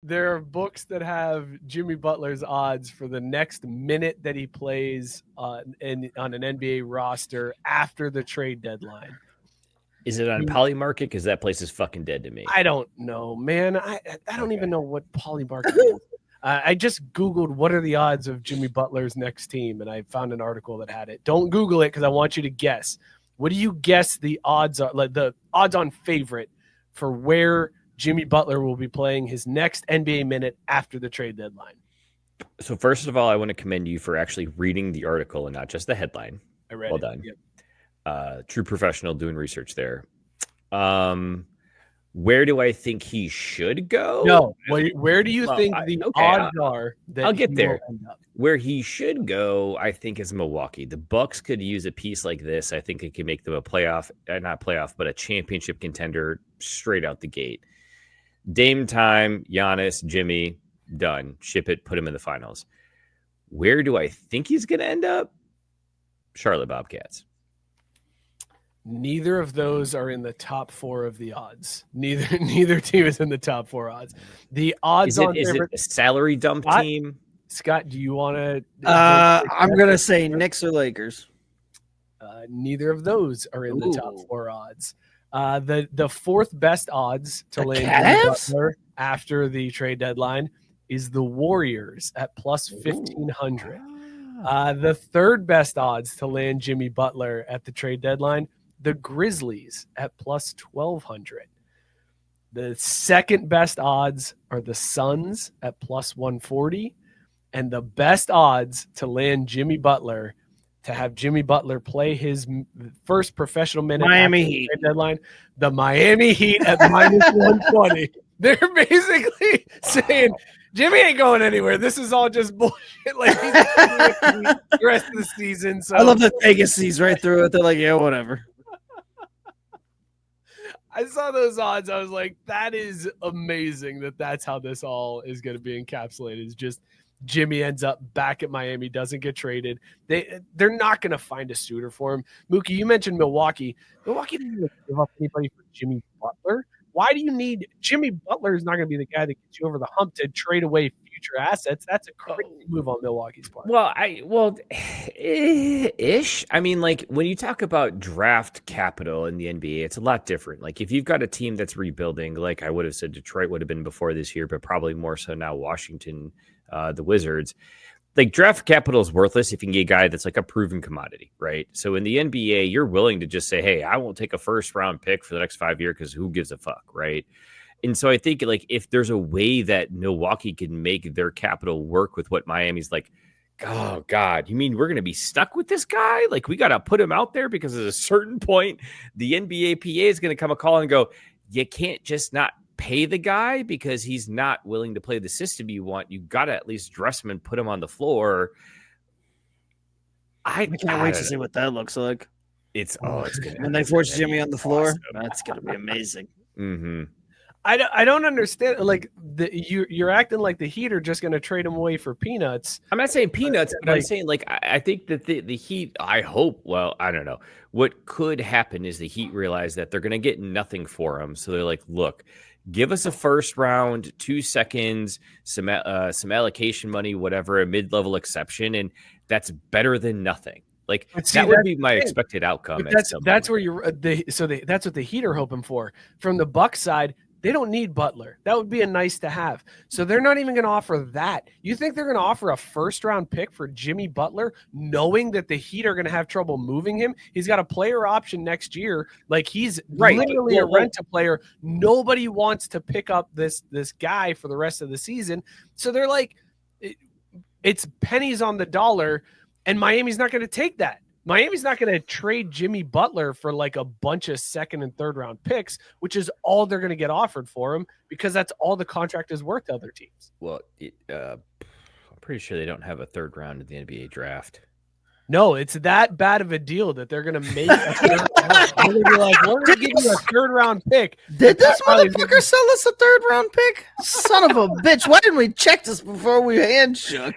there are books that have Jimmy Butler's odds for the next minute that he plays on an NBA roster after the trade deadline. Is it on Polymarket? Because that place is fucking dead to me. I don't know, man. I don't even know what Polymarket is. I just Googled what are the odds of Jimmy Butler's next team, and I found an article that had it. Don't Google it because I want you to guess. What do you guess the odds are? Like the odds-on favorite for where Jimmy Butler will be playing his next NBA minute after the trade deadline? So first of all, I want to commend you for actually reading the article and not just the headline. I read well it. done. Yep. True professional doing research there. Where do I think he should go? No. Where do you think the odds are that I'll get there. Will end up? Where he should go, I think, is Milwaukee. The Bucks could use a piece like this. I think it could make them a a championship contender straight out the gate. Dame time, Giannis, Jimmy, done. Ship it, put him in the finals. Where do I think he's going to end up? Charlotte Bobcats. Neither of those are in the top 4 of the odds. Neither team is in the top 4 odds. The odds is it a salary dump team? Scott, do you want to? I'm gonna say Knicks or Lakers. Neither of those are in the top 4 odds. The fourth best odds to land Jimmy Butler after the trade deadline is the Warriors at plus 1,500. The third best odds to land Jimmy Butler at the trade deadline, the Grizzlies at plus 1,200. The second best odds are the Suns at plus 140. And the best odds to land Jimmy Butler, to have Jimmy Butler play his first professional minute Miami Heat deadline, the Miami Heat at minus 120. They're basically saying Jimmy ain't going anywhere. This is all just bullshit. Like he's the rest of the season. So I love that Vegas sees right through it. They're like, yeah, whatever. I saw those odds. I was like, that is amazing that's how this all is going to be encapsulated. It's just Jimmy ends up back at Miami, doesn't get traded. They're not going to find a suitor for him. Mookie, you mentioned Milwaukee. Milwaukee didn't even give up anybody for Jimmy Butler. Why do you need Jimmy Butler? Is not going to be the guy that gets you over the hump to trade away future assets. That's a crazy move on Milwaukee's part. Ish. I mean, like when you talk about draft capital in the NBA, it's a lot different. Like if you've got a team that's rebuilding, like I would have said Detroit would have been before this year, but probably more so now Washington, the Wizards. Like draft capital is worthless if you can get a guy that's like a proven commodity, right? So in the NBA, you're willing to just say, hey, I won't take a first round pick for the next 5 years because who gives a fuck, right? And so I think like if there's a way that Milwaukee can make their capital work with what Miami's like, oh God, you mean we're going to be stuck with this guy? Like we got to put him out there because at a certain point, the NBA PA is going to come a call and go, you can't just not pay the guy because he's not willing to play the system you want. You got to at least dress him and put him on the floor. I can't wait to see what that looks like. It's good. When they force Jimmy on the floor, that's going to be amazing. Mm-hmm. I don't understand. Like you're acting like the Heat are just going to trade him away for peanuts. I'm not saying peanuts, but I'm saying like I think that the Heat. I hope. Well, I don't know. What could happen is the Heat realize that they're going to get nothing for him, so they're like, look. Give us a first round, 2 seconds, some allocation money, whatever, a mid-level exception, and that's better than nothing. Like that would be my expected outcome. That's where that's what the Heat are hoping for. From the Bucks side, they don't need Butler. That would be a nice to have. So they're not even going to offer that. You think they're going to offer a first-round pick for Jimmy Butler, knowing that the Heat are going to have trouble moving him? He's got a player option next year. Like he's literally a rent-a-player. Nobody wants to pick up this guy for the rest of the season. So they're like, it's pennies on the dollar, and Miami's not going to take that. Miami's not going to trade Jimmy Butler for like a bunch of second and third round picks, which is all they're going to get offered for him because that's all the contract is worth to other teams. Well, I'm pretty sure they don't have a third round in the NBA draft. No, it's that bad of a deal that they're going to make a third round. They're going to be like, we're going to give you a third round pick. Did this motherfucker sell us a third round pick? Son of a bitch. Why didn't we check this before we handshook?